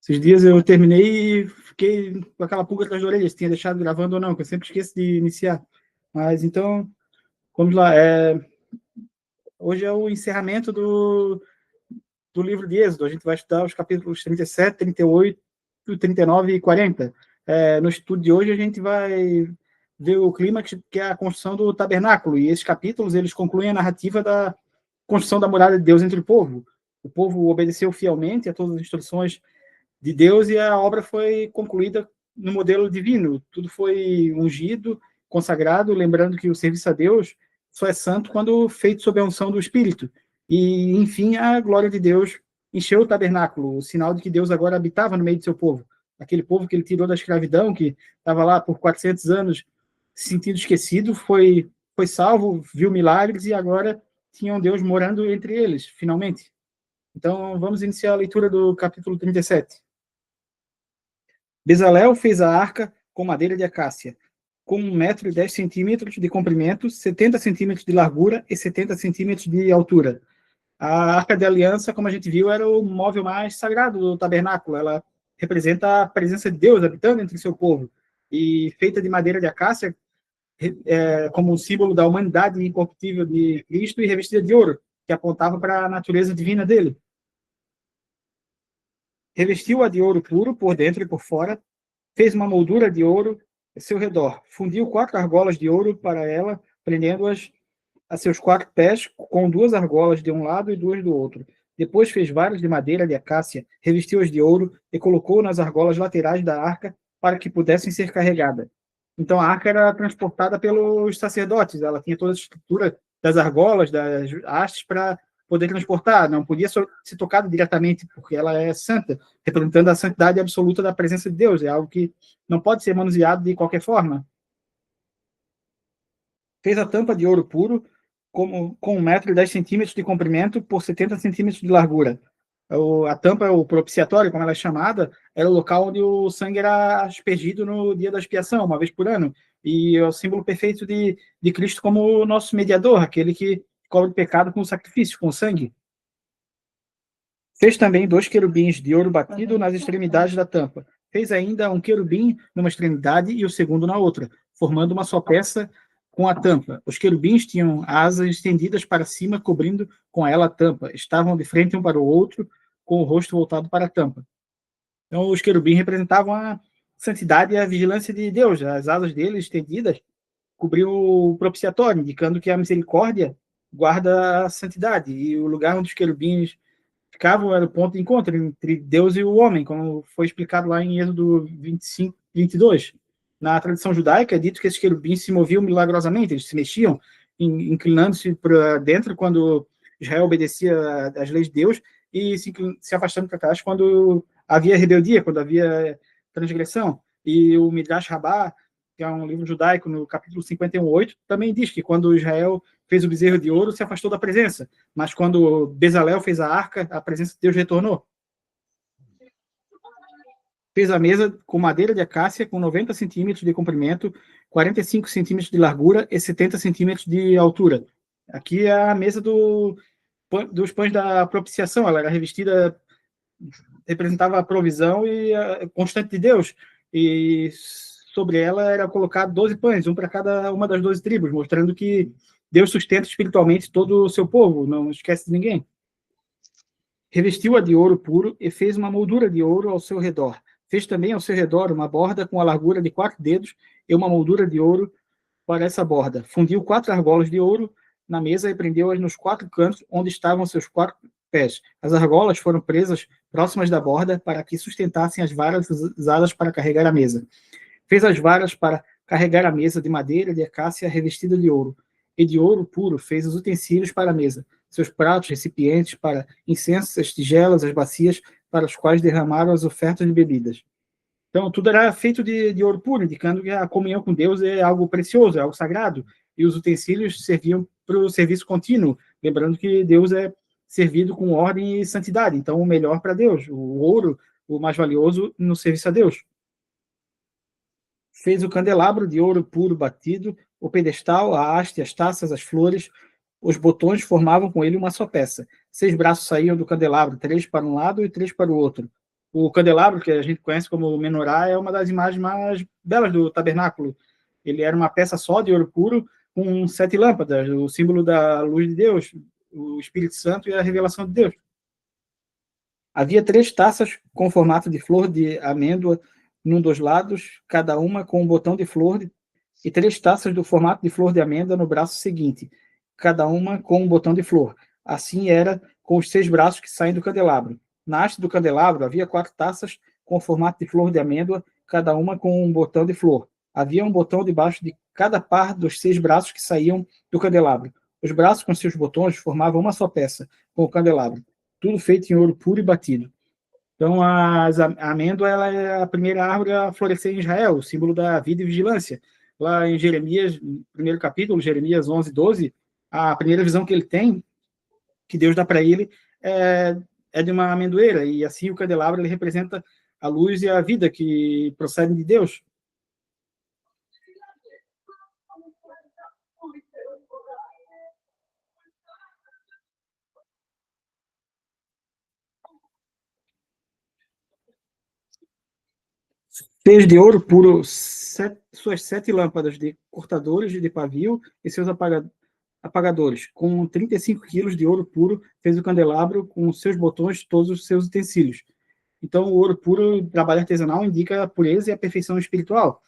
Esses dias eu terminei e fiquei com aquela pulga atrás da orelha, se tinha deixado gravando ou não, que eu sempre esqueço de iniciar. Mas então, vamos lá. Hoje é o encerramento do livro de Êxodo. A gente vai estudar os capítulos 37, 38, 39 e 40. No estudo de hoje, a gente vai ver o clímax, que é a construção do tabernáculo. E esses capítulos, eles concluem a narrativa da construção da morada de Deus entre o povo. O povo obedeceu fielmente a todas as instruções de Deus e a obra foi concluída no modelo divino. Tudo foi ungido, consagrado, lembrando que o serviço a Deus só é santo quando feito sob a unção do Espírito. E, enfim, a glória de Deus encheu o tabernáculo, o sinal de que Deus agora habitava no meio do seu povo. Aquele povo que ele tirou da escravidão, que estava lá por 400 anos se sentindo esquecido, foi salvo, viu milagres e agora tinham Deus morando entre eles, finalmente. Então, vamos iniciar a leitura do capítulo 37. Bezalel fez a arca com madeira de acácia, com 1,10 m de comprimento, 70 centímetros de largura e 70 centímetros de altura. A arca de aliança, como a gente viu, era o móvel mais sagrado do tabernáculo. Ela representa a presença de Deus habitando entre seu povo. E feita de madeira de acácia, como um símbolo da humanidade incorruptível de Cristo, e revestida de ouro, que apontava para a natureza divina dele. Revestiu-a de ouro puro, por dentro e por fora, fez uma moldura de ouro ao seu redor, fundiu 4 argolas de ouro para ela, prendendo-as a seus 4 pés, com 2 argolas de um lado e 2 do outro. Depois fez varas de madeira de acácia, revestiu-as de ouro e colocou nas argolas laterais da arca para que pudessem ser carregadas. Então a arca era transportada pelos sacerdotes, ela tinha toda a estrutura das argolas, das hastes, para poder transportar, não podia ser tocada diretamente, porque ela é santa, representando a santidade absoluta da presença de Deus, é algo que não pode ser manuseado de qualquer forma. Fez a tampa de ouro puro, com 1,10 m de comprimento por 70 centímetros de largura. A tampa, o propiciatório, como ela é chamada, era o local onde o sangue era aspergido no dia da expiação, uma vez por ano, e é o símbolo perfeito de Cristo como o nosso mediador, aquele que cobre o pecado com o sacrifício, com o sangue. Fez também 2 querubins de ouro batido nas extremidades da tampa. Fez ainda um querubim numa extremidade e o segundo na outra, formando uma só peça com a tampa. Os querubins tinham asas estendidas para cima, cobrindo com ela a tampa. Estavam de frente um para o outro, com o rosto voltado para a tampa. Então, os querubins representavam a santidade e a vigilância de Deus. As asas deles estendidas cobriam o propiciatório, indicando que a misericórdia guarda a santidade. E o lugar onde os querubins ficavam era o ponto de encontro entre Deus e o homem, como foi explicado lá em Êxodo 25, 22. Na tradição judaica é dito que esses querubins se moviam milagrosamente, eles se mexiam, inclinando-se para dentro quando Israel obedecia às leis de Deus e se afastando para trás quando havia rebeldia, quando havia transgressão. E o Midrash Rabbah, que é um livro judaico, no capítulo 51:8, também diz que quando Israel fez o bezerro de ouro, se afastou da presença, mas quando Bezalel fez a arca, a presença de Deus retornou. Fez a mesa com madeira de acácia, com 90 centímetros de comprimento, 45 centímetros de largura e 70 centímetros de altura. Aqui é a mesa dos pães da propiciação, ela era revestida, representava a provisão e a constante de Deus, e sobre ela era colocado 12 pães, um para cada uma das 12 tribos, mostrando que Deus sustenta espiritualmente todo o seu povo, não esquece de ninguém. Revestiu-a de ouro puro e fez uma moldura de ouro ao seu redor. Fez também ao seu redor uma borda com a largura de 4 dedos e uma moldura de ouro para essa borda. Fundiu 4 argolas de ouro na mesa e prendeu-as nos 4 cantos onde estavam seus 4 pés. As argolas foram presas próximas da borda para que sustentassem as varas usadas para carregar a mesa. Fez as varas para carregar a mesa de madeira de acácia revestida de ouro. E de ouro puro fez os utensílios para a mesa, seus pratos, recipientes para incenso, as tigelas, as bacias para as quais derramaram as ofertas de bebidas. Então, tudo era feito de ouro puro, indicando que a comunhão com Deus é algo precioso, é algo sagrado. E os utensílios serviam para o serviço contínuo, lembrando que Deus é servido com ordem e santidade. Então, o melhor para Deus, o ouro, o mais valioso no serviço a Deus. Fez o candelabro de ouro puro batido, o pedestal, a haste, as taças, as flores, os botões formavam com ele uma só peça. 6 braços saíam do candelabro, 3 para um lado e 3 para o outro. O candelabro, que a gente conhece como menorá, é uma das imagens mais belas do tabernáculo. Ele era uma peça só de ouro puro com 7 lâmpadas, o símbolo da luz de Deus, o Espírito Santo e a revelação de Deus. Havia 3 taças com formato de flor de amêndoa num dos lados, cada uma com um botão de flor, e 3 taças do formato de flor de amêndoa no braço seguinte, cada uma com um botão de flor. Assim era com os 6 braços que saem do candelabro. Na haste do candelabro havia 4 taças com formato de flor de amêndoa, cada uma com um botão de flor. Havia um botão debaixo de cada par dos 6 braços que saíam do candelabro. Os braços com seus botões formavam uma só peça, com o candelabro, tudo feito em ouro puro e batido. Então, a amêndoa ela é a primeira árvore a florescer em Israel, o símbolo da vida e vigilância. Lá em Jeremias, no primeiro capítulo, Jeremias 11:12, a primeira visão que ele tem, que Deus dá para ele, é de uma amendoeira, e assim o candelabro ele representa a luz e a vida que procedem de Deus. Fez de ouro puro suas 7 lâmpadas de cortadores de pavio e seus apagadores. Com 35 quilos de ouro puro, fez o candelabro com seus botões, todos os seus utensílios. Então, o ouro puro, trabalho artesanal, indica a pureza e a perfeição espiritual.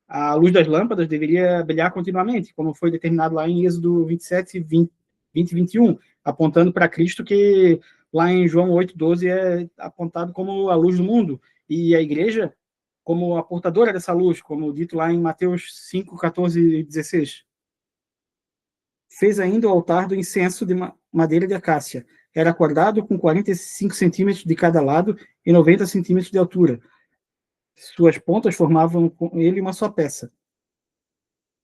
A luz das lâmpadas deveria brilhar continuamente, como foi determinado lá em Êxodo 27, 20 e 21, apontando para Cristo, que lá em João 8:12 é apontado como a luz do mundo, e a igreja como a portadora dessa luz, como dito lá em Mateus 5, 14 e 16. Fez ainda o altar do incenso de madeira de acácia. Era acordado com 45 centímetros de cada lado e 90 centímetros de altura. Suas pontas formavam com ele uma só peça.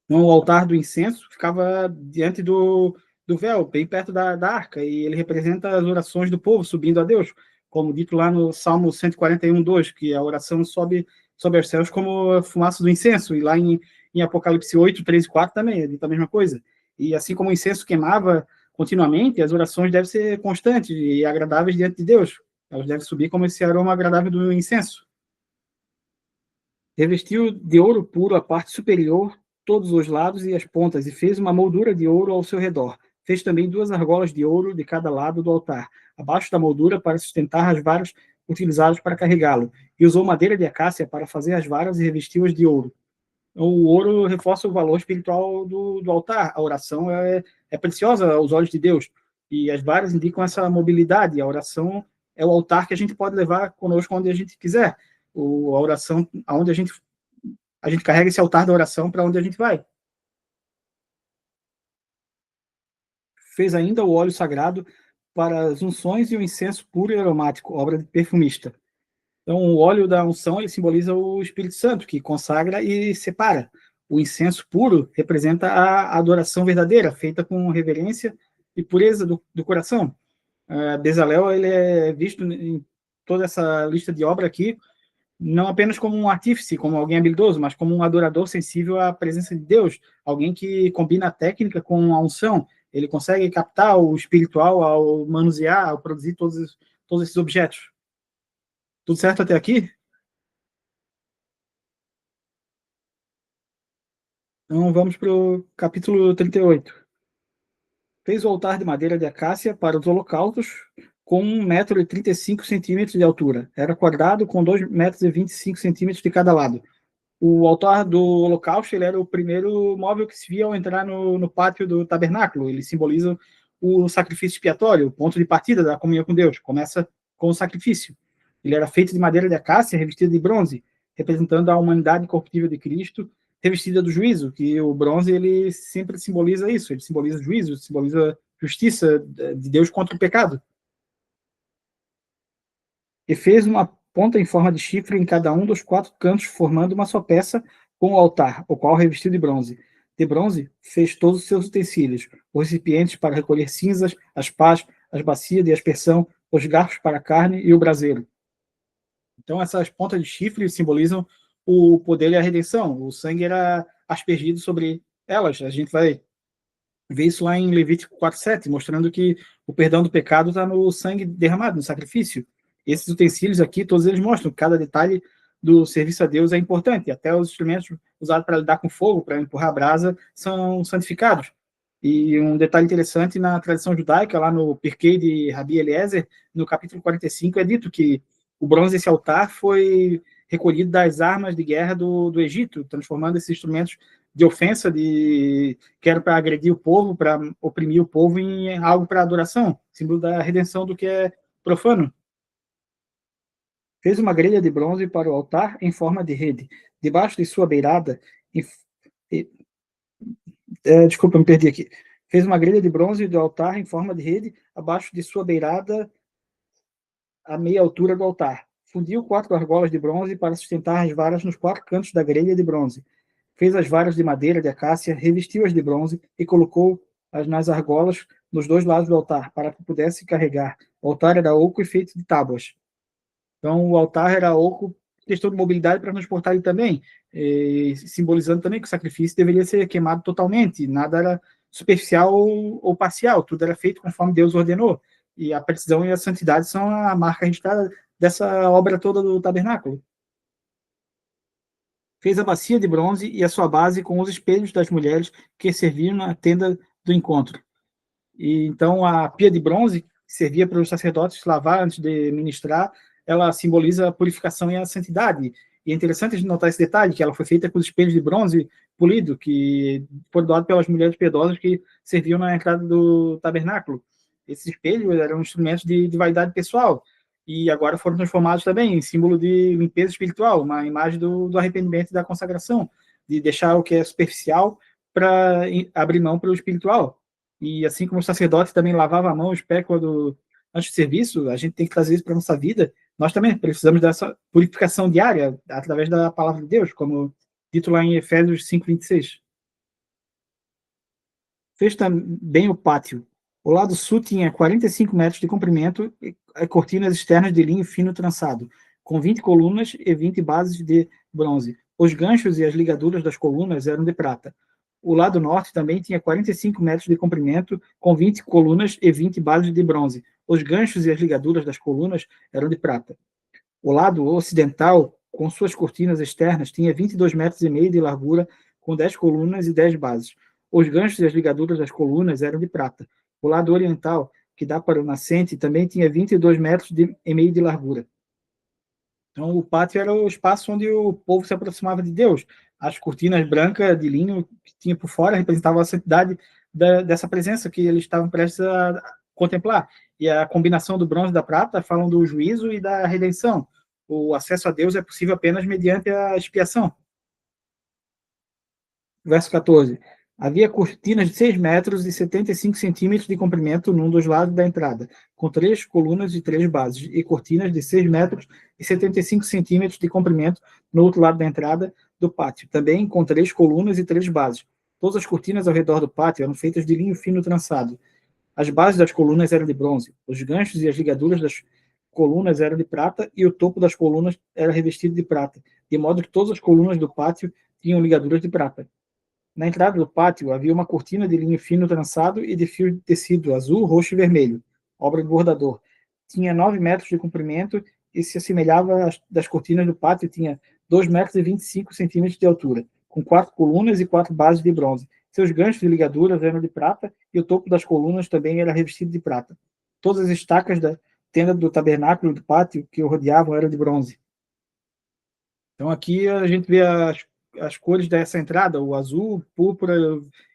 Então, o altar do incenso ficava diante do véu, bem perto da arca, e ele representa as orações do povo subindo a Deus, como dito lá no Salmo 141:2, que a oração sobe aos céus como a fumaça do incenso, e lá em Apocalipse 8:3 e 4 também, é dito a mesma coisa. E assim como o incenso queimava continuamente, as orações devem ser constantes e agradáveis diante de Deus. Elas devem subir como esse aroma agradável do incenso. Revestiu de ouro puro a parte superior, todos os lados e as pontas, e fez uma moldura de ouro ao seu redor. Fez também 2 argolas de ouro de cada lado do altar, abaixo da moldura para sustentar as varas utilizadas para carregá-lo, e usou madeira de acácia para fazer as varas e revesti-as de ouro. O ouro reforça o valor espiritual do altar. A oração é preciosa aos olhos de Deus, e as varas indicam essa mobilidade. A oração é o altar que a gente pode levar conosco onde a gente quiser. A oração, aonde a gente carrega esse altar da oração para onde a gente vai. Fez ainda o óleo sagrado para as unções e o incenso puro e aromático, obra de perfumista. Então, o óleo da unção ele simboliza o Espírito Santo, que consagra e separa. O incenso puro representa a adoração verdadeira, feita com reverência e pureza do coração. Bezalel ele é visto em toda essa lista de obra aqui não apenas como um artífice, como alguém habilidoso, mas como um adorador sensível à presença de Deus, alguém que combina a técnica com a unção. Ele consegue captar o espiritual ao manusear, ao produzir todos esses objetos. Tudo certo até aqui? Então vamos para o capítulo 38. Fez o altar de madeira de acácia para os holocaustos com 1,35 m de altura. Era quadrado com 2,25 m de cada lado. O altar do holocausto ele era o primeiro móvel que se via ao entrar no pátio do tabernáculo. Ele simboliza o sacrifício expiatório, o ponto de partida da comunhão com Deus. Começa com o sacrifício. Ele era feito de madeira de acácia, revestida de bronze, representando a humanidade corruptível de Cristo, revestida do juízo, que o bronze ele sempre simboliza isso. Ele simboliza juízo, simboliza justiça de Deus contra o pecado. E fez uma ponta em forma de chifre em cada um dos 4 cantos, formando uma só peça com o altar, o qual revestiu de bronze. De bronze, fez todos os seus utensílios, os recipientes para recolher cinzas, as pás, as bacias de aspersão, os garfos para a carne e o braseiro. Então, essas pontas de chifre simbolizam o poder e a redenção. O sangue era aspergido sobre elas. A gente vai ver isso lá em Levítico 4:7, mostrando que o perdão do pecado está no sangue derramado, no sacrifício. Esses utensílios aqui, todos eles mostram que cada detalhe do serviço a Deus é importante. Até os instrumentos usados para lidar com fogo, para empurrar a brasa, são santificados. E um detalhe interessante na tradição judaica, lá no Pirkei de Rabi Eliezer, no capítulo 45, é dito que o bronze desse altar foi recolhido das armas de guerra do Egito, transformando esses instrumentos de ofensa, que era para agredir o povo, para oprimir o povo, em algo para adoração, símbolo da redenção do que é profano. Fez uma grelha de bronze para o altar em forma de rede. Debaixo de sua beirada, desculpa, me perdi aqui. Fez uma grelha de bronze do altar em forma de rede, abaixo de sua beirada, a meia altura do altar. Fundiu 4 argolas de bronze para sustentar as varas nos 4 cantos da grelha de bronze. Fez as varas de madeira de acácia, revestiu-as de bronze e colocou-as nas argolas nos 2 lados do altar, para que pudesse carregar. O altar era oco e feito de tábuas. Então, o altar era oco, questão de mobilidade para transportar ele também, simbolizando também que o sacrifício deveria ser queimado totalmente, nada era superficial ou parcial, tudo era feito conforme Deus ordenou. E a precisão e a santidade são a marca registrada dessa obra toda do tabernáculo. Fez a bacia de bronze e a sua base com os espelhos das mulheres que serviam na tenda do encontro. E então a pia de bronze, que servia para os sacerdotes lavar antes de ministrar, ela simboliza a purificação e a santidade. E é interessante a gente notar esse detalhe, que ela foi feita com os espelhos de bronze polido, que foram doados pelas mulheres piedosas que serviam na entrada do tabernáculo. Esses espelhos eram instrumentos de vaidade pessoal, e agora foram transformados também em símbolo de limpeza espiritual, uma imagem do arrependimento e da consagração, de deixar o que é superficial para abrir mão para o espiritual. E assim como o sacerdote também lavava a mão, os pés antes do serviço, a gente tem que trazer isso para a nossa vida. Nós também precisamos dessa purificação diária através da palavra de Deus, como dito lá em Efésios 5:26. Fez também o pátio. O lado sul tinha 45 metros de comprimento e cortinas externas de linho fino trançado, com 20 colunas e 20 bases de bronze. Os ganchos e as ligaduras das colunas eram de prata. O lado norte também tinha 45 metros de comprimento, com 20 colunas e 20 bases de bronze. Os ganchos e as ligaduras das colunas eram de prata. O lado ocidental, com suas cortinas externas, tinha 22 metros e meio de largura, com 10 colunas e 10 bases. Os ganchos e as ligaduras das colunas eram de prata. O lado oriental, que dá para o nascente, também tinha 22 metros e meio de largura. Então, o pátio era o espaço onde o povo se aproximava de Deus. As cortinas brancas de linho que tinha por fora representavam a santidade dessa presença que eles estavam prestes a contemplar. E a combinação do bronze e da prata falam do juízo e da redenção. O acesso a Deus é possível apenas mediante a expiação. Verso 14. Havia cortinas de 6 metros e 75 centímetros de comprimento num dos lados da entrada, com 3 colunas e 3 bases, e cortinas de 6 metros e 75 centímetros de comprimento no outro lado da entrada do pátio, também com 3 colunas e 3 bases. Todas as cortinas ao redor do pátio eram feitas de linho fino trançado. As bases das colunas eram de bronze, os ganchos e as ligaduras das colunas eram de prata e o topo das colunas era revestido de prata, de modo que todas as colunas do pátio tinham ligaduras de prata. Na entrada do pátio havia uma cortina de linho fino trançado e de fio de tecido azul, roxo e vermelho, obra do bordador. Tinha 9 metros de comprimento e se assemelhava às das cortinas do pátio, tinha 2 metros e 25 centímetros de altura, com 4 colunas e 4 bases de bronze. Seus ganchos e ligaduras eram de prata e o topo das colunas também era revestido de prata. Todas as estacas da tenda do tabernáculo do pátio que o rodeavam eram de bronze. Então aqui a gente vê as cores dessa entrada, o azul, o púrpura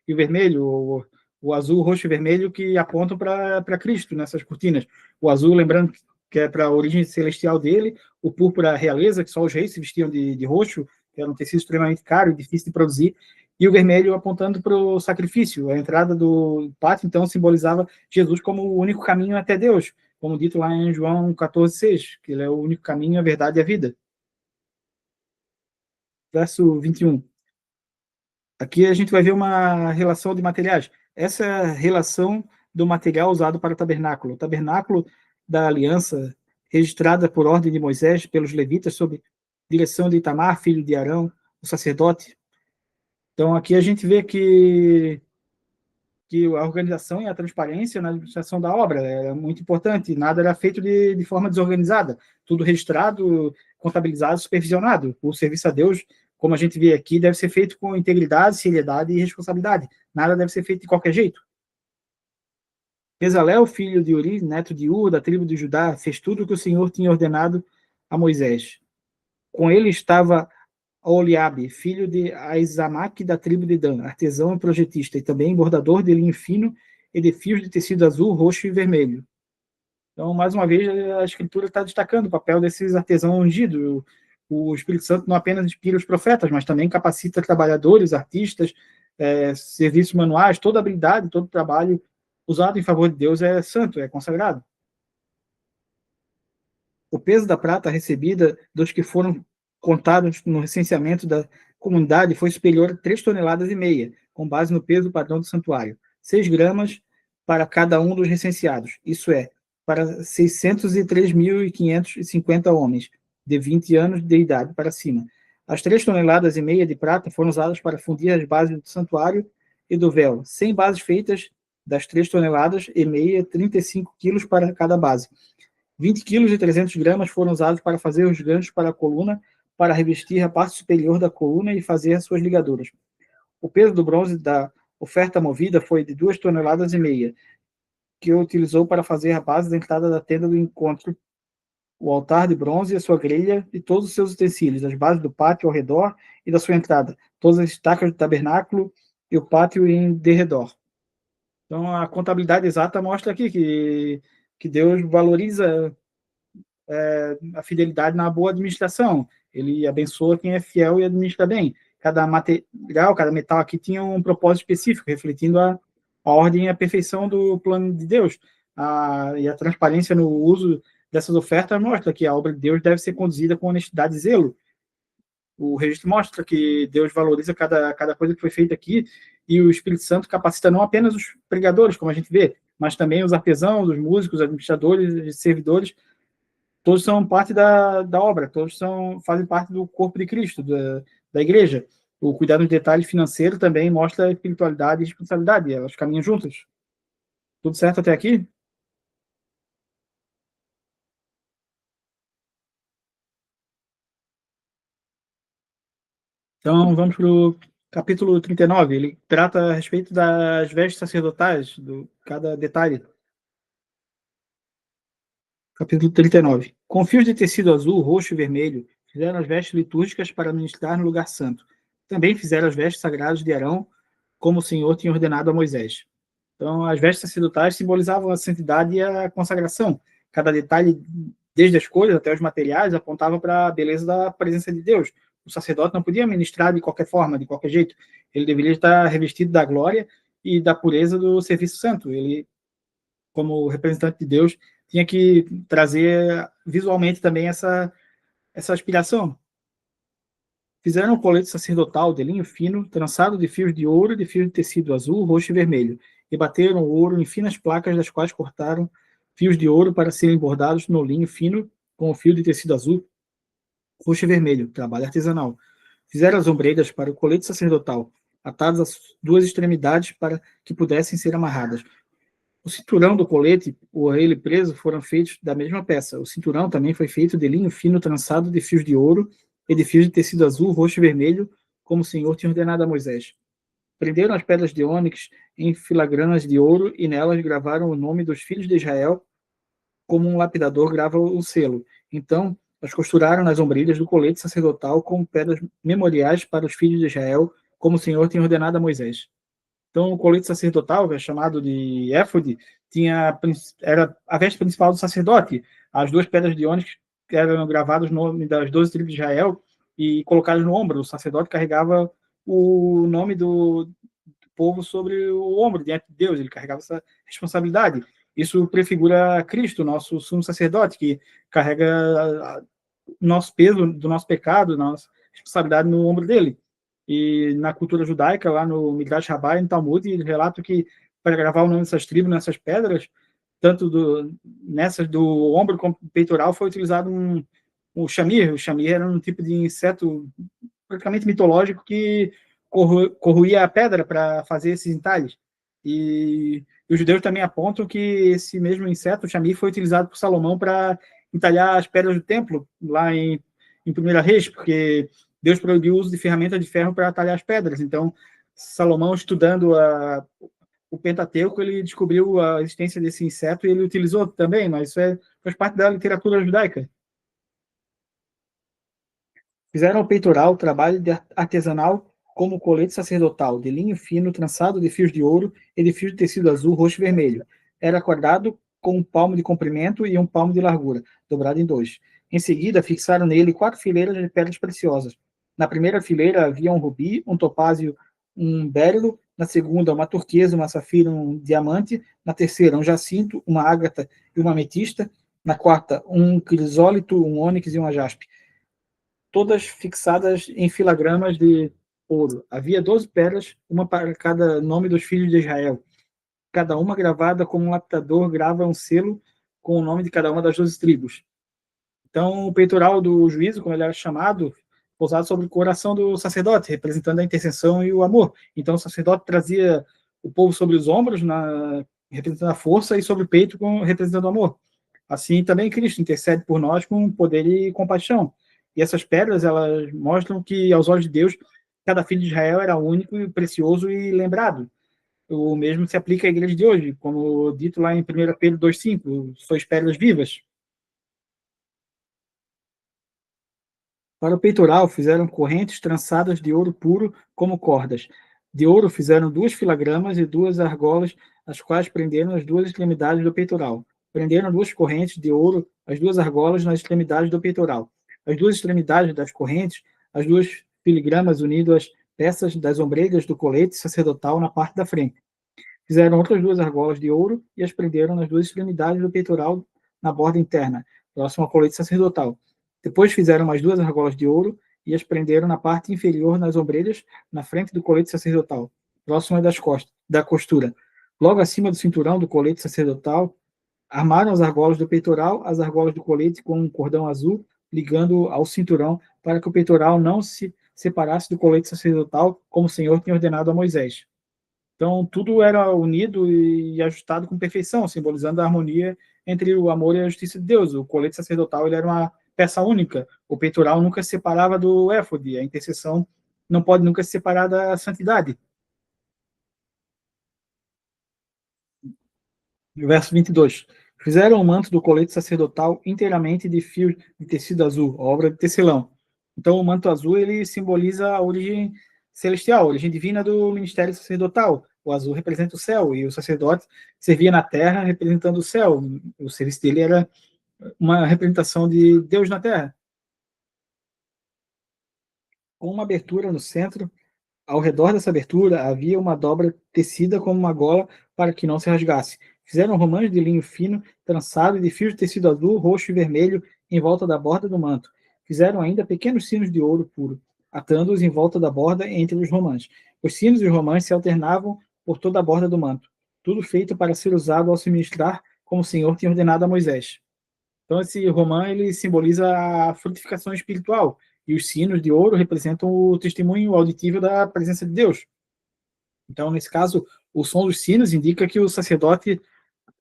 e o vermelho, o azul, roxo e vermelho que apontam para Cristo nessas cortinas. O azul, lembrando que é para a origem celestial dele, o púrpura, a realeza, que só os reis se vestiam de roxo, que era um tecido extremamente caro e difícil de produzir, e o vermelho apontando para o sacrifício. A entrada do pátio, então, simbolizava Jesus como o único caminho até Deus, como dito lá em João 14,6, que ele é o único caminho, a verdade e a vida. Verso 21. Aqui a gente vai ver uma relação de materiais. Essa é a relação do material usado para o tabernáculo. O tabernáculo da aliança, registrada por ordem de Moisés pelos levitas, sob direção de Itamar, filho de Arão, o sacerdote. Então aqui a gente vê que que a organização e a transparência na administração da obra é muito importante. Nada era feito de forma desorganizada, tudo registrado, contabilizado, supervisionado. O serviço a Deus, como a gente vê aqui, deve ser feito com integridade, seriedade e responsabilidade. Nada deve ser feito de qualquer jeito. Bezalel, filho de Uri, neto de Ur, da tribo de Judá, fez tudo o que o Senhor tinha ordenado a Moisés. Com ele estava Oliabe, filho de Aizamaque, da tribo de Dan, artesão e projetista, e também bordador de linho fino e de fios de tecido azul, roxo e vermelho. Então, mais uma vez, a Escritura está destacando o papel desses artesãos ungidos. O Espírito Santo não apenas inspira os profetas, mas também capacita trabalhadores, artistas, serviços manuais, toda habilidade, todo trabalho usado em favor de Deus é santo, é consagrado. O peso da prata recebida dos que foram contados no recenseamento da comunidade foi superior a 3,5 toneladas, com base no peso padrão do santuário. 6 gramas para cada um dos recenseados, isso é, para 603.550 homens, de 20 anos de idade para cima. As 3,5 toneladas de prata foram usadas para fundir as bases do santuário e do véu. 100 bases feitas das 3,5 toneladas, 35 quilos para cada base. 20 quilos e 300 gramas foram usados para fazer os ganchos para a coluna, para revestir a parte superior da coluna e fazer as suas ligaduras. O peso do bronze da oferta movida foi de 2,5 toneladas, que utilizou para fazer a base da entrada da tenda do encontro, o altar de bronze, a sua grelha e todos os seus utensílios, as bases do pátio ao redor e da sua entrada, todas as estacas do tabernáculo e o pátio em derredor. Então, a contabilidade exata mostra aqui que Deus valoriza a fidelidade na boa administração. Ele abençoa quem é fiel e administra bem. Cada material, cada metal aqui tinha um propósito específico, refletindo a ordem e a perfeição do plano de Deus. E a transparência no uso dessas ofertas mostra que a obra de Deus deve ser conduzida com honestidade e zelo. O registro mostra que Deus valoriza cada coisa que foi feita aqui, e o Espírito Santo capacita não apenas os pregadores, como a gente vê, mas também os artesãos, os músicos, administradores e servidores. Todos são parte da obra, todos fazem parte do corpo de Cristo, da igreja. O cuidado no detalhe financeiro também mostra espiritualidade e responsabilidade, elas caminham juntas. Tudo certo até aqui? Então, vamos para o capítulo 39. Ele trata a respeito das vestes sacerdotais, cada detalhe. Capítulo 39. Com fios de tecido azul, roxo e vermelho, fizeram as vestes litúrgicas para ministrar no lugar santo. Também fizeram as vestes sagradas de Arão, como o Senhor tinha ordenado a Moisés. Então, as vestes sacerdotais simbolizavam a santidade e a consagração. Cada detalhe, desde as cores até os materiais, apontava para a beleza da presença de Deus. O sacerdote não podia ministrar de qualquer forma, de qualquer jeito. Ele deveria estar revestido da glória e da pureza do serviço santo. Ele, como representante de Deus, tinha que trazer visualmente também essa aspiração. Fizeram um colete sacerdotal de linho fino, trançado de fios de ouro e de fios de tecido azul, roxo e vermelho, e bateram o ouro em finas placas, das quais cortaram fios de ouro para serem bordados no linho fino com o fio de tecido azul, roxo e vermelho, trabalho artesanal. Fizeram as ombreiras para o colete sacerdotal, atadas às duas extremidades para que pudessem ser amarradas. O cinturão do colete, o ele preso, foram feitos da mesma peça. O cinturão também foi feito de linho fino trançado de fios de ouro e de fios de tecido azul, roxo e vermelho, como o Senhor tinha ordenado a Moisés. Prenderam as pedras de ônix em filagranas de ouro e nelas gravaram o nome dos filhos de Israel, como um lapidador grava o selo. Então, as costuraram nas ombrilhas do colete sacerdotal com pedras memoriais para os filhos de Israel, como o Senhor tinha ordenado a Moisés. Então, o colete sacerdotal, que é chamado de éfode, era a veste principal do sacerdote. As duas pedras de ônix eram gravadas no nome das 12 tribos de Israel e colocadas no ombro. O sacerdote carregava o nome do povo sobre o ombro, diante de Deus. Ele carregava essa responsabilidade. Isso prefigura Cristo, nosso sumo sacerdote, que carrega o nosso peso do nosso pecado, nossa responsabilidade no ombro dele. E na cultura judaica, lá no Midrash Rabbah, no Talmud, ele relata que para gravar o nome dessas tribos nessas pedras, tanto nessas do ombro como do peitoral, foi utilizado um shamir. O shamir era um tipo de inseto praticamente mitológico que corroía a pedra para fazer esses entalhes. E os judeus também apontam que esse mesmo inseto, o chamir, foi utilizado por Salomão para entalhar as pedras do templo, lá em 1 Reis, porque Deus proibiu o uso de ferramentas de ferro para talhar as pedras. Então, Salomão, estudando o Pentateuco, ele descobriu a existência desse inseto e ele utilizou também, mas isso faz parte da literatura judaica. Fizeram ao peitoral trabalho artesanal como colete sacerdotal, de linho fino, trançado de fios de ouro e de fios de tecido azul, roxo e vermelho. Era acordado com um palmo de comprimento e um palmo de largura, dobrado em dois. Em seguida, fixaram nele 4 fileiras de pedras preciosas. Na primeira fileira havia um rubi, um topázio, um berilo. Na segunda, uma turquesa, uma safira, um diamante. Na terceira, um jacinto, uma ágata e uma ametista. Na quarta, um crisólito, um ônix e uma jaspe, todas fixadas em filagramas de ouro. Havia 12 pedras, uma para cada nome dos filhos de Israel, cada uma gravada como um lapidador grava um selo com o nome de cada uma das 12 tribos. Então, o peitoral do juízo, como ele era chamado, pousado sobre o coração do sacerdote, representando a intercessão e o amor. Então, o sacerdote trazia o povo sobre os ombros, representando a força, e sobre o peito, representando o amor. Assim, também Cristo intercede por nós com poder e compaixão. E essas pedras, elas mostram que, aos olhos de Deus, cada filho de Israel era único, precioso e lembrado. O mesmo se aplica à igreja de hoje, como dito lá em 1 Pedro 2,5, sois pedras vivas. Para o peitoral, fizeram correntes trançadas de ouro puro como cordas. De ouro fizeram 2 filagramas e 2 argolas, as quais prenderam as 2 extremidades do peitoral. Prenderam 2 correntes de ouro, as 2 argolas nas extremidades do peitoral. As 2 extremidades das correntes, as 2 filigramas unidas às peças das ombreiras do colete sacerdotal na parte da frente. Fizeram outras 2 argolas de ouro e as prenderam nas 2 extremidades do peitoral na borda interna, próximo ao colete sacerdotal. Depois fizeram mais 2 argolas de ouro e as prenderam na parte inferior nas ombreiras, na frente do colete sacerdotal, próximo da costura. Logo acima do cinturão do colete sacerdotal, armaram as argolas do peitoral, as argolas do colete com um cordão azul, ligando ao cinturão, para que o peitoral não se separasse do colete sacerdotal, como o Senhor tinha ordenado a Moisés. Então, tudo era unido e ajustado com perfeição, simbolizando a harmonia entre o amor e a justiça de Deus. O colete sacerdotal ele era uma peça única. O peitoral nunca se separava do éfode. A intercessão não pode nunca se separar da santidade. Verso 22. Fizeram o manto do colete sacerdotal inteiramente de fios de tecido azul, obra de tecelão. Então, o manto azul ele simboliza a origem celestial, a origem divina do ministério sacerdotal. O azul representa o céu e o sacerdote servia na terra representando o céu. O serviço dele era uma representação de Deus na terra. Com uma abertura no centro, ao redor dessa abertura havia uma dobra tecida como uma gola para que não se rasgasse. Fizeram romãs de linho fino, trançado de fios de tecido azul, roxo e vermelho em volta da borda do manto. Fizeram ainda pequenos sinos de ouro puro, atando-os em volta da borda entre os romãs. Os sinos e os romãs se alternavam por toda a borda do manto. Tudo feito para ser usado ao se ministrar, como o Senhor tinha ordenado a Moisés. Então, esse romã ele simboliza a frutificação espiritual, e os sinos de ouro representam o testemunho auditivo da presença de Deus. Então, nesse caso, o som dos sinos indica que o sacerdote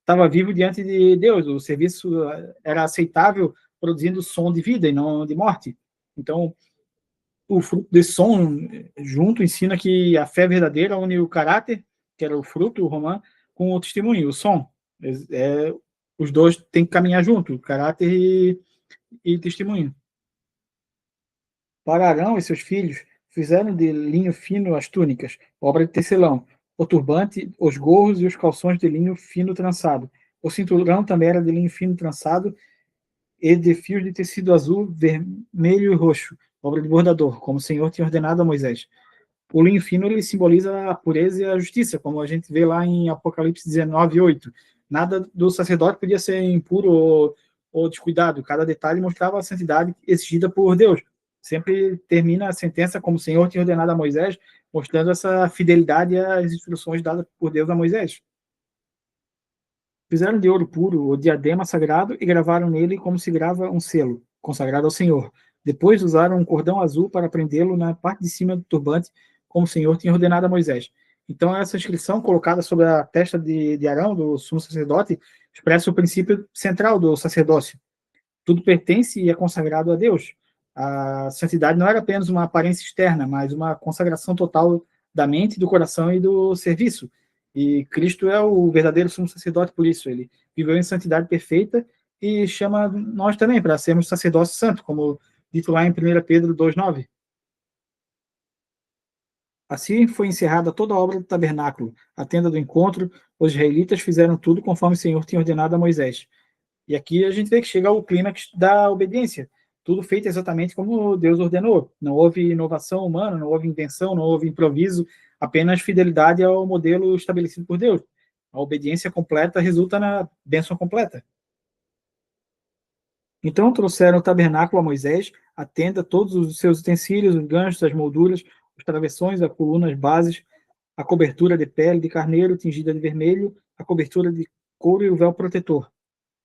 estava vivo diante de Deus, o serviço era aceitável, produzindo som de vida e não de morte. Então, o fruto desse som junto ensina que a fé verdadeira une o caráter, que era o fruto, o romã, com o testemunho, o som. Os dois têm que caminhar junto, caráter e testemunho. Para Arão e seus filhos, fizeram de linho fino as túnicas, obra de tecelão, o turbante, os gorros e os calções de linho fino trançado. O cinturão também era de linho fino trançado e de fios de tecido azul, vermelho e roxo, obra de bordador, como o Senhor tinha ordenado a Moisés. O linho fino ele simboliza a pureza e a justiça, como a gente vê lá em Apocalipse 19:8. Nada do sacerdote podia ser impuro ou descuidado. Cada detalhe mostrava a santidade exigida por Deus. Sempre termina a sentença como o Senhor tinha ordenado a Moisés, mostrando essa fidelidade às instruções dadas por Deus a Moisés. Fizeram de ouro puro o diadema sagrado e gravaram nele como se grava um selo, consagrado ao Senhor. Depois usaram um cordão azul para prendê-lo na parte de cima do turbante, como o Senhor tinha ordenado a Moisés. Então, essa inscrição colocada sobre a testa de Arão, do sumo sacerdote, expressa o princípio central do sacerdócio. Tudo pertence e é consagrado a Deus. A santidade não era apenas uma aparência externa, mas uma consagração total da mente, do coração e do serviço. E Cristo é o verdadeiro sumo sacerdote por isso. Ele viveu em santidade perfeita e chama nós também para sermos sacerdócio santo, como dito lá em 1 Pedro 2,9. Assim foi encerrada toda a obra do tabernáculo, a tenda do encontro. Os israelitas fizeram tudo conforme o Senhor tinha ordenado a Moisés. E aqui a gente vê que chega ao clímax da obediência. Tudo feito exatamente como Deus ordenou. Não houve inovação humana, não houve invenção, não houve improviso, apenas fidelidade ao modelo estabelecido por Deus. A obediência completa resulta na bênção completa. Então trouxeram o tabernáculo a Moisés, a tenda, todos os seus utensílios, os ganchos, as molduras, os travessões, a coluna, as bases, a cobertura de pele de carneiro tingida de vermelho, a cobertura de couro e o véu protetor.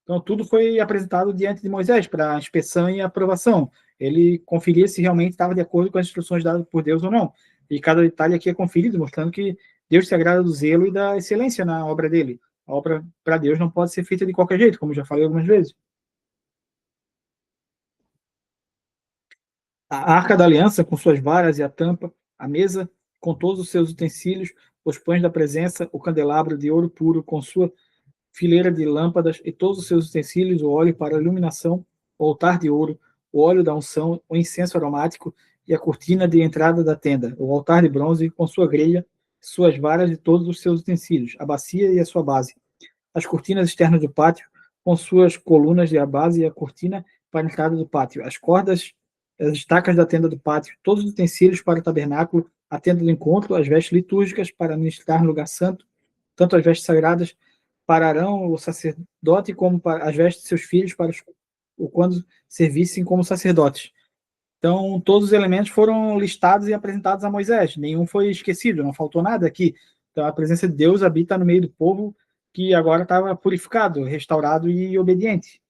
Então, tudo foi apresentado diante de Moisés para inspeção e aprovação. Ele conferia se realmente estava de acordo com as instruções dadas por Deus ou não. E cada detalhe aqui é conferido, mostrando que Deus se agrada do zelo e da excelência na obra dele. A obra para Deus não pode ser feita de qualquer jeito, como já falei algumas vezes. A arca da aliança, com suas varas e a tampa, a mesa, com todos os seus utensílios, os pães da presença, o candelabro de ouro puro, com sua fileira de lâmpadas e todos os seus utensílios, o óleo para iluminação, o altar de ouro, o óleo da unção, o incenso aromático e a cortina de entrada da tenda, o altar de bronze com sua grelha, suas varas e todos os seus utensílios, a bacia e a sua base, as cortinas externas do pátio com suas colunas de a base e a cortina para a entrada do pátio, as cordas, as estacas da tenda do pátio, todos os utensílios para o tabernáculo, a tenda do encontro, as vestes litúrgicas para ministrar no lugar santo, tanto as vestes sagradas para Arão, o sacerdote, como para as vestes de seus filhos, para o quando servissem como sacerdotes. Então, todos os elementos foram listados e apresentados a Moisés. Nenhum foi esquecido, não faltou nada aqui. Então, a presença de Deus habita no meio do povo que agora estava purificado, restaurado e obediente.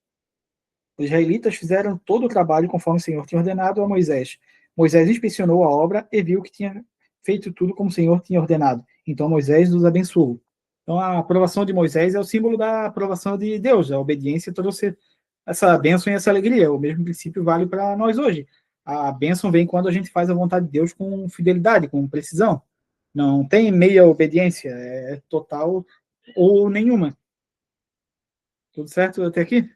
Os israelitas fizeram todo o trabalho conforme o Senhor tinha ordenado a Moisés. Moisés inspecionou a obra e viu que tinha feito tudo como o Senhor tinha ordenado. Então, Moisés os abençoou. Então, a aprovação de Moisés é o símbolo da aprovação de Deus. A obediência trouxe essa bênção e essa alegria. O mesmo princípio vale para nós hoje. A bênção vem quando a gente faz a vontade de Deus com fidelidade, com precisão. Não tem meia obediência, é total ou nenhuma. Tudo certo até aqui?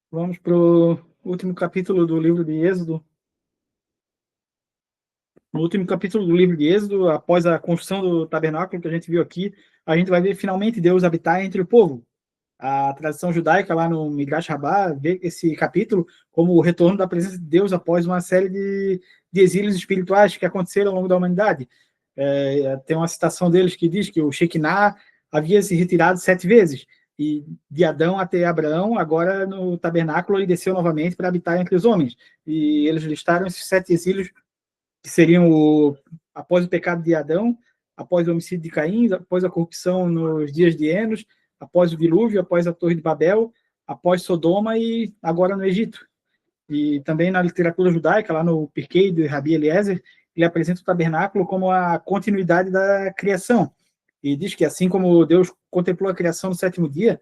Vamos para o último capítulo do livro de Êxodo. No último capítulo do livro de Êxodo, após a construção do tabernáculo que a gente viu aqui, a gente vai ver finalmente Deus habitar entre o povo. A tradição judaica lá no Midrash Rabbah vê esse capítulo como o retorno da presença de Deus após uma série de exílios espirituais que aconteceram ao longo da humanidade. Tem uma citação deles que diz que o Shekinah havia se retirado 7 vezes, e de Adão até Abraão, agora no tabernáculo ele desceu novamente para habitar entre os homens. E eles listaram esses 7 exílios que seriam após o pecado de Adão, após o homicídio de Caim, após a corrupção nos dias de Enos, após o dilúvio, após a Torre de Babel, após Sodoma e agora no Egito. E também na literatura judaica, lá no Pirkei de Rabi Eliezer, ele apresenta o tabernáculo como a continuidade da criação. E diz que assim como Deus contemplou a criação no 7º dia,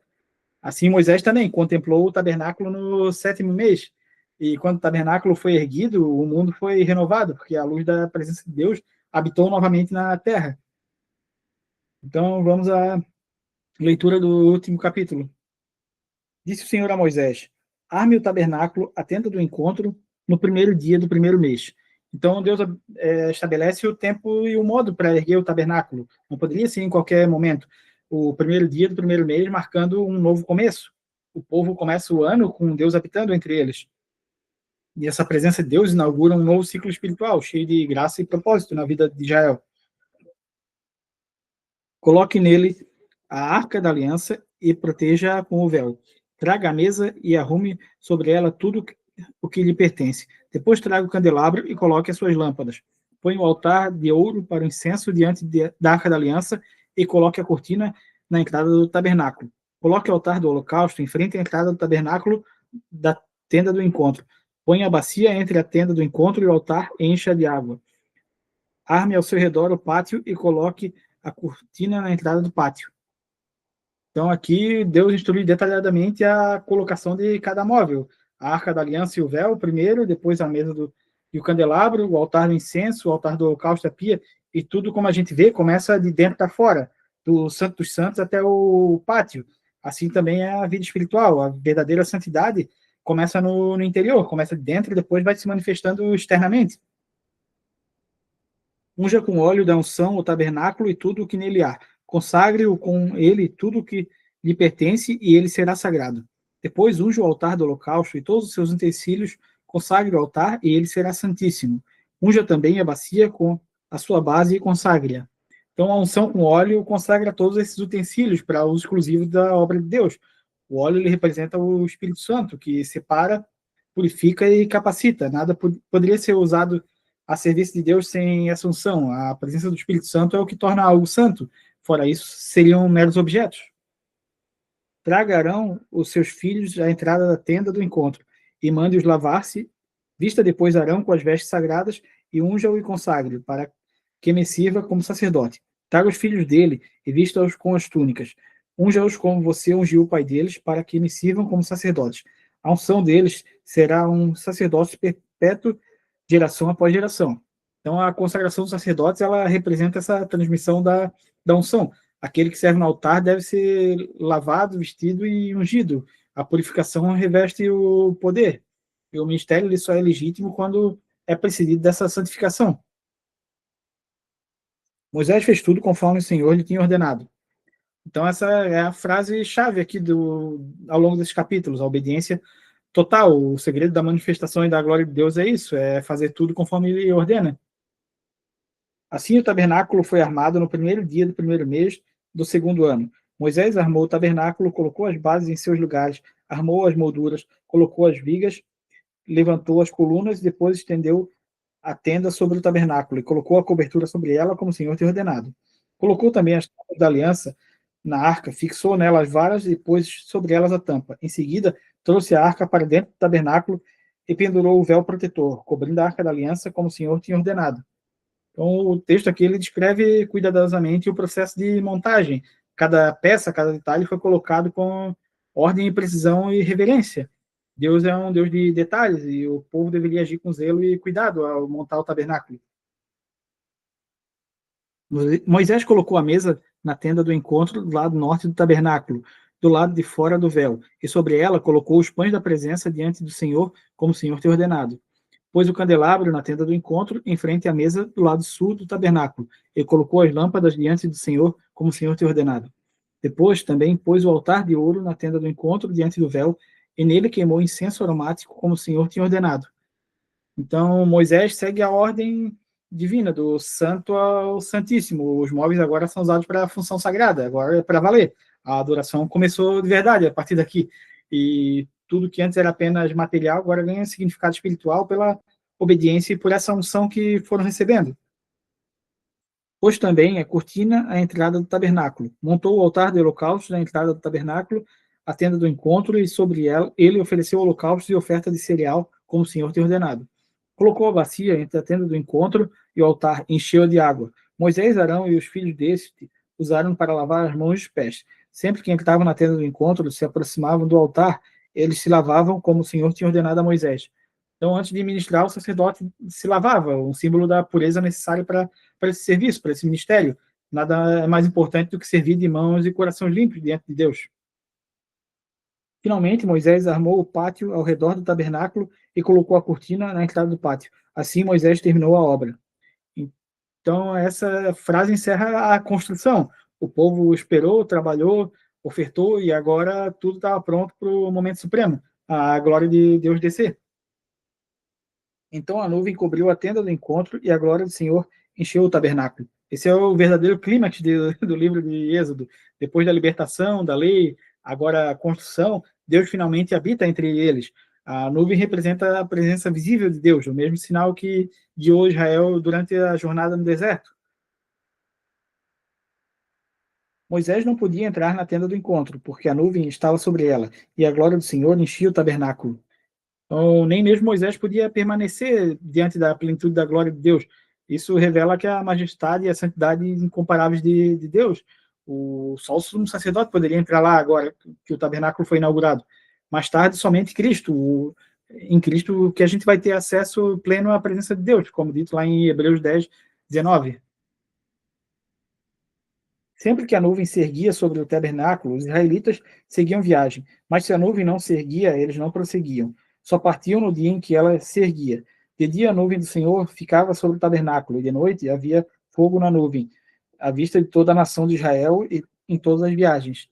assim Moisés também contemplou o tabernáculo no 7º mês. E quando o tabernáculo foi erguido, o mundo foi renovado, porque a luz da presença de Deus habitou novamente na terra. Então, vamos à leitura do último capítulo. Disse o Senhor a Moisés: arme o tabernáculo, a tenda do encontro, no 1º dia do 1º mês. Então, Deus estabelece o tempo e o modo para erguer o tabernáculo. Não poderia ser em qualquer momento. O 1º dia do 1º mês, marcando um novo começo. O povo começa o ano com Deus habitando entre eles. E essa presença de Deus inaugura um novo ciclo espiritual, cheio de graça e propósito na vida de Israel. Coloque nele a arca da aliança e proteja-a com o véu. Traga a mesa e arrume sobre ela tudo o que lhe pertence. Depois traga o candelabro e coloque as suas lâmpadas. Põe o altar de ouro para o incenso diante da arca da aliança e coloque a cortina na entrada do tabernáculo. Coloque o altar do holocausto em frente à entrada do tabernáculo da tenda do encontro. Põe a bacia entre a tenda do encontro e o altar e encha de água. arme ao seu redor o pátio e coloque a cortina na entrada do pátio. Então, aqui, Deus instrui detalhadamente a colocação de cada móvel. A arca da aliança e o véu, primeiro, depois a mesa e o candelabro, o altar do incenso, o altar do holocausto, a pia, e tudo, como a gente vê, começa de dentro para fora, do Santo dos Santos até o pátio. Assim também é a vida espiritual. A verdadeira santidade começa no interior, começa de dentro e depois vai se manifestando externamente. Unja com óleo da unção o tabernáculo e tudo o que nele há. Consagre-o com ele tudo o que lhe pertence, e ele será sagrado. Depois unja o altar do holocausto e todos os seus utensílios, consagre o altar, e ele será santíssimo. Unja também a bacia com a sua base e consagre-a. Então, a unção com óleo consagra todos esses utensílios para uso exclusivo da obra de Deus. O óleo ele representa o Espírito Santo, que separa, purifica e capacita. Nada poderia ser usado a serviço de Deus sem essa unção. A presença do Espírito Santo é o que torna algo santo. Fora isso, seriam meros objetos. Tragarão os seus filhos à entrada da tenda do encontro, e mande-os lavar-se. Vista depois Arão com as vestes sagradas, e unja-o e consagre-o, para que me sirva como sacerdote. Traga os filhos dele, e vista-os com as túnicas. Unja-os como você ungiu o pai deles, para que me sirvam como sacerdotes. A unção deles será um sacerdócio perpétuo, geração após geração. Então, a consagração dos sacerdotes, ela representa essa transmissão da unção. Aquele que serve no altar deve ser lavado, vestido e ungido. A purificação reveste o poder. E o ministério ele só é legítimo quando é precedido dessa santificação. Moisés fez tudo conforme o Senhor lhe tinha ordenado. Então, essa é a frase-chave aqui ao longo desses capítulos, a obediência total. O segredo da manifestação e da glória de Deus é isso, é fazer tudo conforme ele ordena. Assim, o tabernáculo foi armado no primeiro dia do primeiro mês do segundo ano. Moisés armou o tabernáculo, colocou as bases em seus lugares, armou as molduras, colocou as vigas, levantou as colunas e depois estendeu a tenda sobre o tabernáculo e colocou a cobertura sobre ela, como o Senhor tinha ordenado. Colocou também as tábuas da aliança na arca, fixou nela as varas e pôs sobre elas a tampa. Em seguida, trouxe a arca para dentro do tabernáculo e pendurou o véu protetor, cobrindo a arca da aliança, como o Senhor tinha ordenado. Então, o texto aqui ele descreve cuidadosamente o processo de montagem. Cada peça, cada detalhe foi colocado com ordem e precisão e reverência. Deus é um Deus de detalhes e o povo deveria agir com zelo e cuidado ao montar o tabernáculo. Moisés colocou a mesa na tenda do encontro do lado norte do tabernáculo, do lado de fora do véu, e sobre ela colocou os pães da presença diante do Senhor, como o Senhor tinha ordenado. Pôs o candelabro na tenda do encontro, em frente à mesa do lado sul do tabernáculo, e colocou as lâmpadas diante do Senhor, como o Senhor tinha ordenado. Depois também pôs o altar de ouro na tenda do encontro, diante do véu, e nele queimou incenso aromático, como o Senhor tinha ordenado. Então, Moisés segue a ordem divina, do santo ao santíssimo. Os móveis agora são usados para a função sagrada, agora é para valer. A adoração começou de verdade a partir daqui. E tudo que antes era apenas material, agora ganha significado espiritual pela obediência e por essa unção que foram recebendo. Pôs também a cortina à entrada do tabernáculo. Montou o altar de holocausto na entrada do tabernáculo, a tenda do encontro, e sobre ela ele ofereceu holocaustos e oferta de cereal, como o Senhor tinha ordenado. Colocou a bacia entre a tenda do encontro e o altar, encheu-a de água. Moisés, Arão e os filhos deste usaram para lavar as mãos e os pés. Sempre que entravam na tenda do encontro, se aproximavam do altar, eles se lavavam como o Senhor tinha ordenado a Moisés. Então, antes de ministrar, o sacerdote se lavava, um símbolo da pureza necessária para esse serviço, para esse ministério. Nada é mais importante do que servir de mãos e corações limpos diante de Deus. Finalmente, Moisés armou o pátio ao redor do tabernáculo e colocou a cortina na entrada do pátio. Assim, Moisés terminou a obra. Então, essa frase encerra a construção. O povo esperou, trabalhou, ofertou e agora tudo estava pronto para o momento supremo, a glória de Deus descer. Então a nuvem cobriu a tenda do encontro e a glória do Senhor encheu o tabernáculo. Esse é o verdadeiro clímax do livro de Êxodo. Depois da libertação, da lei, agora a construção, Deus finalmente habita entre eles. A nuvem representa a presença visível de Deus, o mesmo sinal que guiou Israel durante a jornada no deserto. Moisés não podia entrar na tenda do encontro, porque a nuvem estava sobre ela, e a glória do Senhor enchia o tabernáculo. Então, nem mesmo Moisés podia permanecer diante da plenitude da glória de Deus. Isso revela que a majestade e a santidade incomparáveis de Deus. Só o sumo sacerdote poderia entrar lá agora que o tabernáculo foi inaugurado. Mais tarde, somente Cristo. Em Cristo que a gente vai ter acesso pleno à presença de Deus, como dito lá em Hebreus 10, 19. Sempre que a nuvem se erguia sobre o tabernáculo, os israelitas seguiam viagem, mas se a nuvem não se erguia, eles não prosseguiam. Só partiam no dia em que ela se erguia. De dia a nuvem do Senhor ficava sobre o tabernáculo, e de noite havia fogo na nuvem, à vista de toda a nação de Israel e em todas as viagens.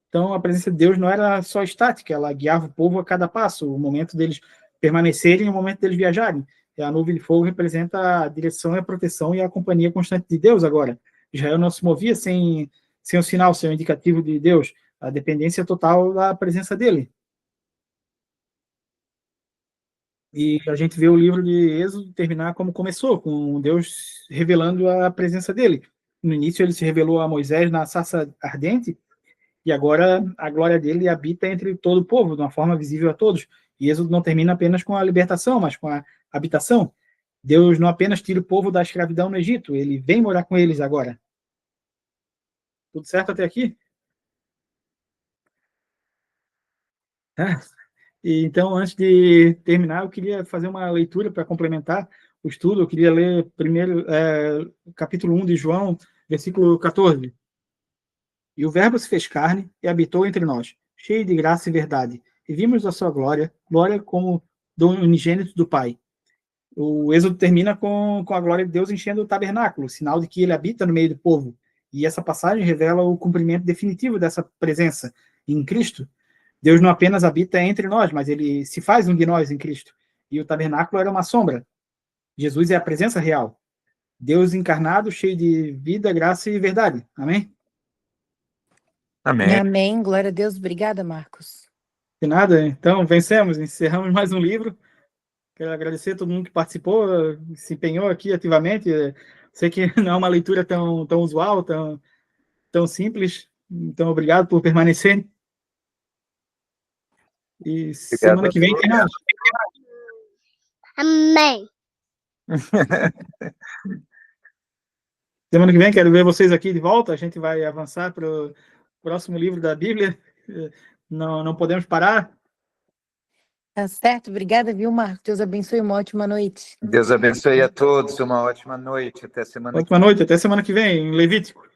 Então a presença de Deus não era só estática, ela guiava o povo a cada passo, o momento deles permanecerem e o momento deles viajarem. E a nuvem de fogo representa a direção e a proteção e a companhia constante de Deus agora. Israel não se movia sem o sinal, sem o indicativo de Deus, a dependência total da presença dele. E a gente vê o livro de Êxodo terminar como começou, com Deus revelando a presença dele. No início ele se revelou a Moisés na sarça ardente, e agora a glória dele habita entre todo o povo, de uma forma visível a todos. E Êxodo não termina apenas com a libertação, mas com a habitação. Deus não apenas tira o povo da escravidão no Egito, ele vem morar com eles agora. Tudo certo até aqui? E, então, antes de terminar, eu queria fazer uma leitura para complementar o estudo. Eu queria ler primeiro capítulo 1 de João, versículo 14. E o Verbo se fez carne e habitou entre nós, cheio de graça e verdade. E vimos a sua glória, glória como do unigênito do Pai. O Êxodo termina com a glória de Deus enchendo o tabernáculo, sinal de que ele habita no meio do povo. E essa passagem revela o cumprimento definitivo dessa presença em Cristo. Deus não apenas habita entre nós, mas ele se faz um de nós em Cristo. E o tabernáculo era uma sombra. Jesus é a presença real. Deus encarnado, cheio de vida, graça e verdade. Amém? Amém. Amém. Glória a Deus. Obrigada, Marcos. De nada. Então, vencemos. Encerramos mais um livro. Quero agradecer a todo mundo que participou, se empenhou aqui ativamente. Sei que não é uma leitura tão usual, tão simples. Então, obrigado por permanecer. E semana que vem tem mais. Amém. Semana que vem quero ver vocês aqui de volta. A gente vai avançar para o próximo livro da Bíblia. Não podemos parar. Tá certo. Obrigada, viu, Marcos? Deus abençoe. Uma ótima noite. Deus abençoe a todos. Uma ótima noite. Até semana que vem. Ótima noite. Até semana que vem, em Levítico.